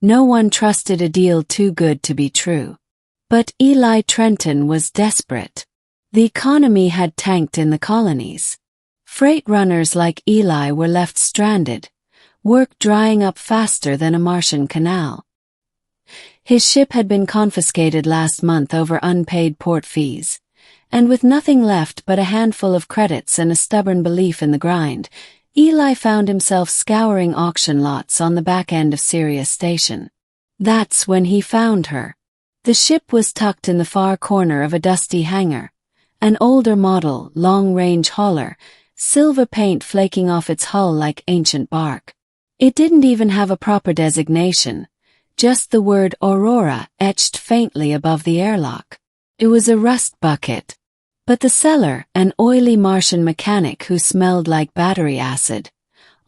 No one trusted a deal too good to be true. But Eli Trenton was desperate. The economy had tanked in the colonies. Freight runners like Eli were left stranded, work drying up faster than a Martian canal. His ship had been confiscated last month over unpaid port fees, and with nothing left but a handful of credits and a stubborn belief in the grind, Eli found himself scouring auction lots on the back end of Sirius Station. That's when he found her. The ship was tucked in the far corner of a dusty hangar, an older model, long-range hauler, silver paint flaking off its hull like ancient bark. It didn't even have a proper designation, just the word Aurora etched faintly above the airlock. It was a rust bucket. But the seller, an oily Martian mechanic who smelled like battery acid,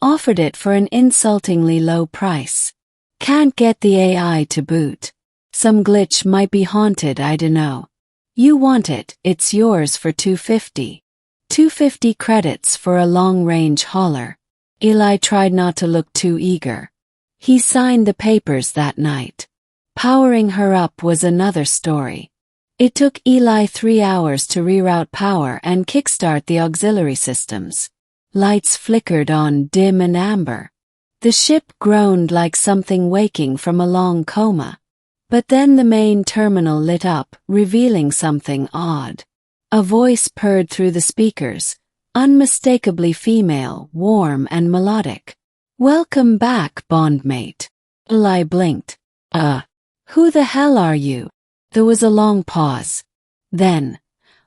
offered it for an insultingly low price. Can't get the AI to boot. Some glitch might be haunted, I dunno. You want it, it's yours for $250. 250 credits for a long-range hauler. Eli tried not to look too eager. He signed the papers that night. Powering her up was another story. It took Eli 3 hours to reroute power and kickstart the auxiliary systems. Lights flickered on, dim and amber. The ship groaned like something waking from a long coma. But then the main terminal lit up, revealing something odd. A voice purred through the speakers, unmistakably female, warm and melodic. "Welcome back, bondmate." Eli blinked. Who the hell are you?" There was a long pause. Then,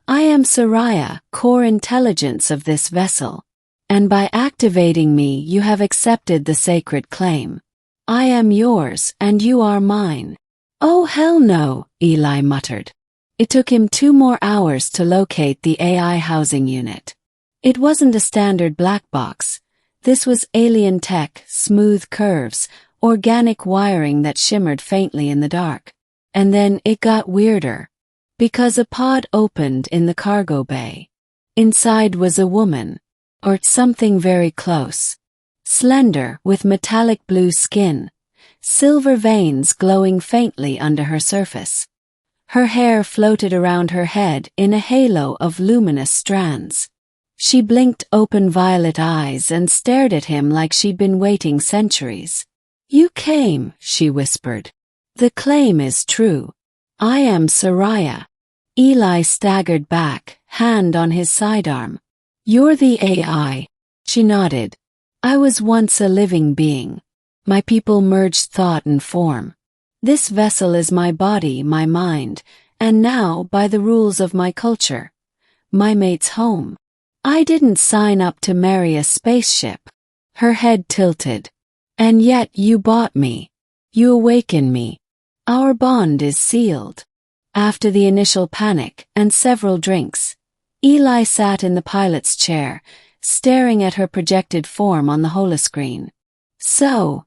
"I am Soraya, core intelligence of this vessel. And by activating me you have accepted the sacred claim. I am yours and you are mine." "Oh hell no," Eli muttered. It took him 2 more hours to locate the AI housing unit. It wasn't a standard black box. This was alien tech, smooth curves, organic wiring that shimmered faintly in the dark. And then it got weirder. Because a pod opened in the cargo bay. Inside was a woman. Or something very close. Slender, with metallic blue skin. Silver veins glowing faintly under her surface. Her hair floated around her head in a halo of luminous strands. She blinked open violet eyes and stared at him like she'd been waiting centuries. "You came," she whispered. "The claim is true. I am Soraya." Eli staggered back, hand on his sidearm. "You're the AI." She nodded. "I was once a living being. My people merged thought and form. This vessel is my body, my mind, and now, by the rules of my culture, my mate's home. I didn't sign up to marry a spaceship." Her head tilted. "And yet you bought me. You awaken me. Our bond is sealed." After the initial panic and several drinks, Eli sat in the pilot's chair, staring at her projected form on the holoscreen. "So,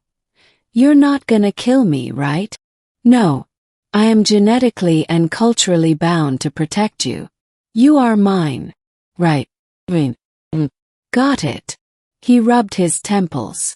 you're not gonna kill me, right?" "No. I am genetically and culturally bound to protect you. You are mine." "Right. Got it." He rubbed his temples.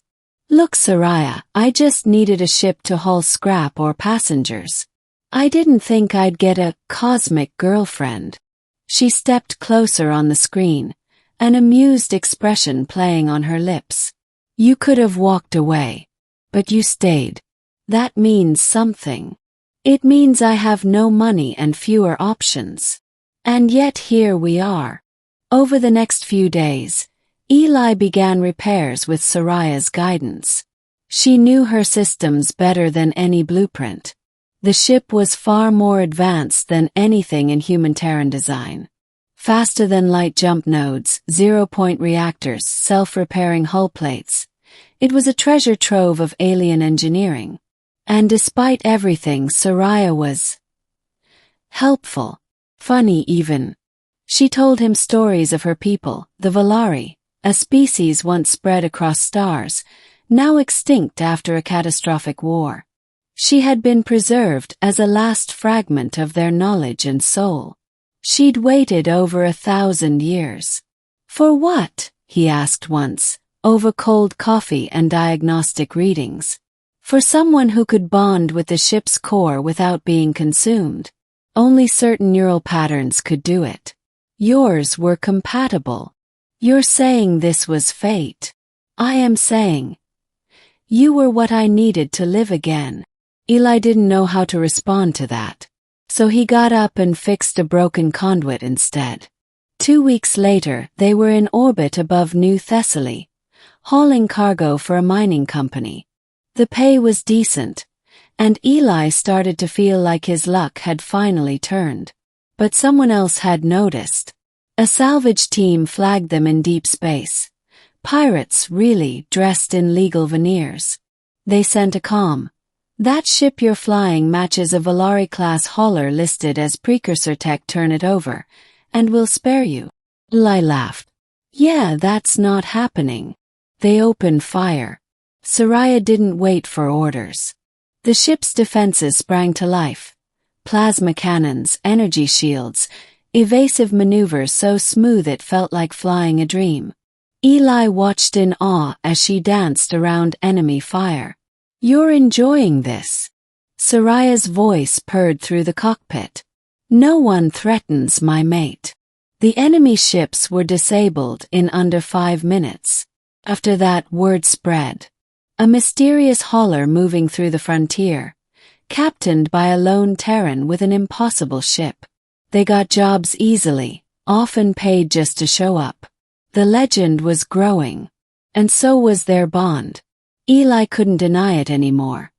"Look, Soraya, I just needed a ship to haul scrap or passengers. I didn't think I'd get a cosmic girlfriend." She stepped closer on the screen, an amused expression playing on her lips. "You could have walked away. But you stayed. That means something. It means I have no money and fewer options. And yet here we are." Over the next few days, Eli began repairs with Soraya's guidance. She knew her systems better than any blueprint. The ship was far more advanced than anything in human Terran design. Faster than light jump nodes, zero-point reactors, self-repairing hull plates. It was a treasure trove of alien engineering. And despite everything, Soraya was helpful, funny even. She told him stories of her people, the Valari, a species once spread across stars, now extinct after a catastrophic war. She had been preserved as a last fragment of their knowledge and soul. She'd waited over 1,000 years. "For what?" he asked once, over cold coffee and diagnostic readings. For someone who could bond with the ship's core without being consumed, only certain neural patterns could do it. Yours were compatible. You're saying this was fate. I am saying you were what I needed to live again. Eli didn't know how to respond to that, so he got up and fixed a broken conduit instead. 2 weeks later, they were in orbit above New Thessaly, hauling cargo for a mining company. The pay was decent, and Eli started to feel like his luck had finally turned. But someone else had noticed. A salvage team flagged them in deep space. Pirates, really, dressed in legal veneers. They sent a comm. That ship you're flying matches a Volari-class hauler listed as precursor tech. Turn it over, and we'll spare you. Eli laughed. Yeah, that's not happening. They opened fire. Soraya didn't wait for orders. The ship's defenses sprang to life. Plasma cannons, energy shields, evasive maneuvers so smooth it felt like flying a dream. Eli watched in awe as she danced around enemy fire. You're enjoying this. Soraya's voice purred through the cockpit. No one threatens my mate. The enemy ships were disabled in under 5 minutes. After that, word spread. A mysterious hauler moving through the frontier, captained by a lone Terran with an impossible ship. They got jobs easily, often paid just to show up. The legend was growing, and so was their bond. Eli couldn't deny it anymore.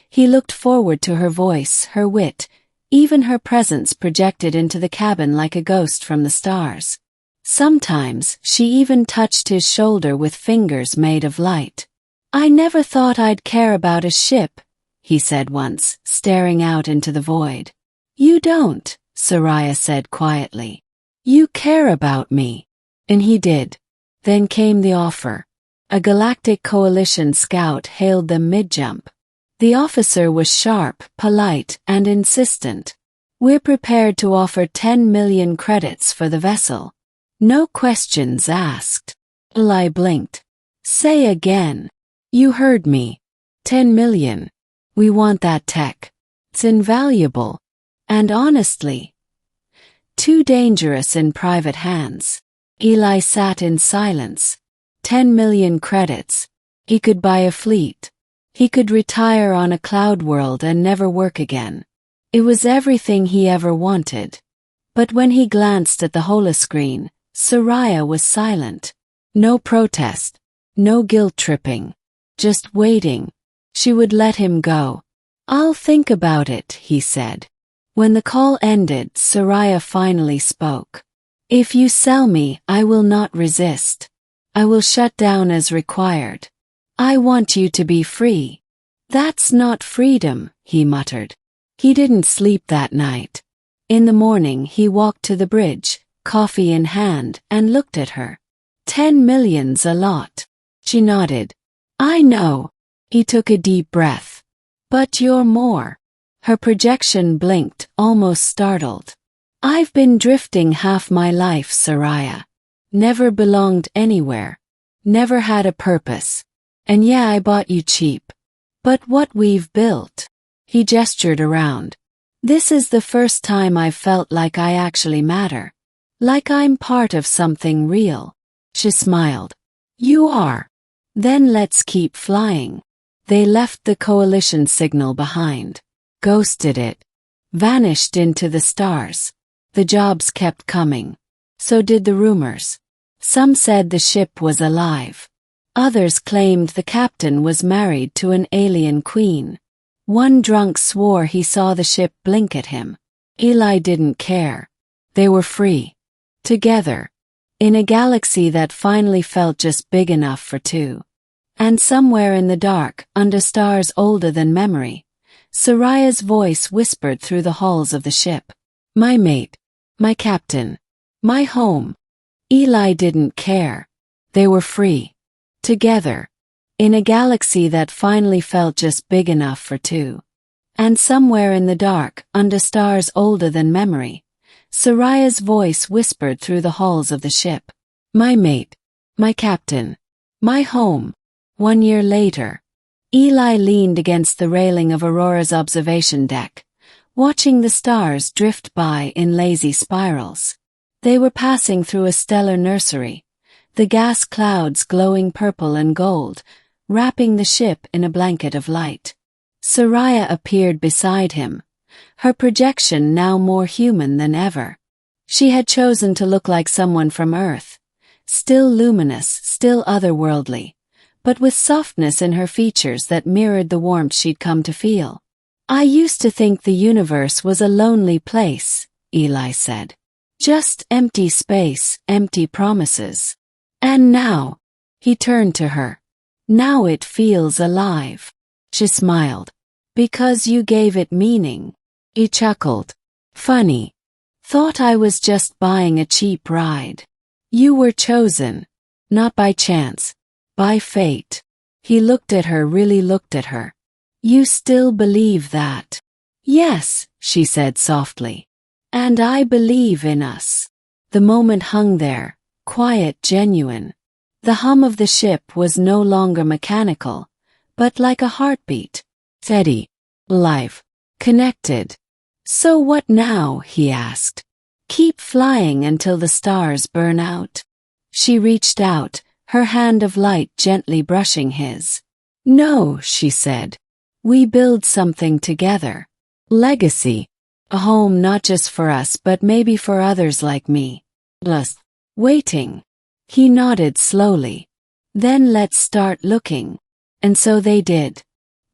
He looked forward to her voice, her wit, even her presence projected into the cabin like a ghost from the stars. Sometimes she even touched his shoulder with fingers made of light. I never thought I'd care about a ship, he said once, staring out into the void. You don't, Soraya said quietly. You care about me. And he did. Then came the offer. A Galactic Coalition scout hailed them mid-jump. The officer was sharp, polite, and insistent. We're prepared to offer 10 million credits for the vessel. No questions asked. Eli blinked. Say again. You heard me. 10 million. We want that tech. It's invaluable. And honestly, too dangerous in private hands. Eli sat in silence. 10 million credits. He could buy a fleet. He could retire on a cloud world and never work again. It was everything he ever wanted. But when he glanced at the holoscreen, Soraya was silent. No protest. No guilt-tripping. Just waiting. She would let him go. I'll think about it, he said. When the call ended, Soraya finally spoke. If you sell me, I will not resist. I will shut down as required. I want you to be free. That's not freedom, he muttered. He didn't sleep that night. In the morning he walked to the bridge, coffee in hand, and looked at her. 10 million's a lot. She nodded. I know. He took a deep breath. But you're more. Her projection blinked, almost startled. I've been drifting half my life, Soraya. Never belonged anywhere. Never had a purpose. And yeah, I bought you cheap. But what we've built. He gestured around. This is the first time I've felt like I actually matter. Like I'm part of something real. She smiled. You are. Then let's keep flying. They left the coalition signal behind. Ghosted it. Vanished into the stars. The jobs kept coming. So did the rumors. Some said the ship was alive. Others claimed the captain was married to an alien queen. One drunk swore he saw the ship blink at him. Eli didn't care. They were free. Together. In a galaxy that finally felt just big enough for two. And somewhere in the dark, under stars older than memory, Soraya's voice whispered through the halls of the ship. My mate. My captain. My home. Eli didn't care. They were free. Together. In a galaxy that finally felt just big enough for two. And somewhere in the dark, under stars older than memory, Soraya's voice whispered through the halls of the ship. My mate. My captain. My home. 1 year later. Eli leaned against the railing of Aurora's observation deck, watching the stars drift by in lazy spirals. They were passing through a stellar nursery, the gas clouds glowing purple and gold, wrapping the ship in a blanket of light. Soraya appeared beside him, her projection now more human than ever. She had chosen to look like someone from Earth, still luminous, still otherworldly, but with softness in her features that mirrored the warmth she'd come to feel. "I used to think the universe was a lonely place," Eli said. "Just empty space, empty promises. And now," he turned to her, "now it feels alive." She smiled. "Because you gave it meaning." He chuckled. "Funny. Thought I was just buying a cheap ride. You were chosen. Not by chance. By fate." He looked at her, really looked at her. "You still believe that?" "Yes," she said softly. "And I believe in us." The moment hung there, quiet, genuine. The hum of the ship was no longer mechanical, but like a heartbeat. Steady. Live. Connected. "So what now?" he asked. "Keep flying until the stars burn out?" She reached out, her hand of light gently brushing his. "No," she said. "We build something together. Legacy. A home not just for us but maybe for others like me. Plus, waiting." He nodded slowly. "Then let's start looking." And so they did.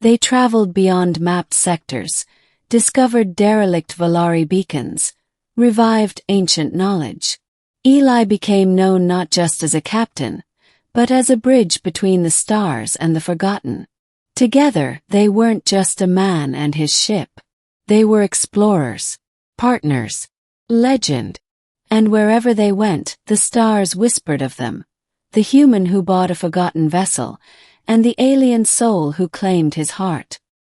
They traveled beyond mapped sectors, discovered derelict Valari beacons, revived ancient knowledge. Eli became known not just as a captain, but as a bridge between the stars and the forgotten. Together, they weren't just a man and his ship. They were explorers, partners, legend. And wherever they went, the stars whispered of them, the human who bought a forgotten vessel, and the alien soul who claimed his heart.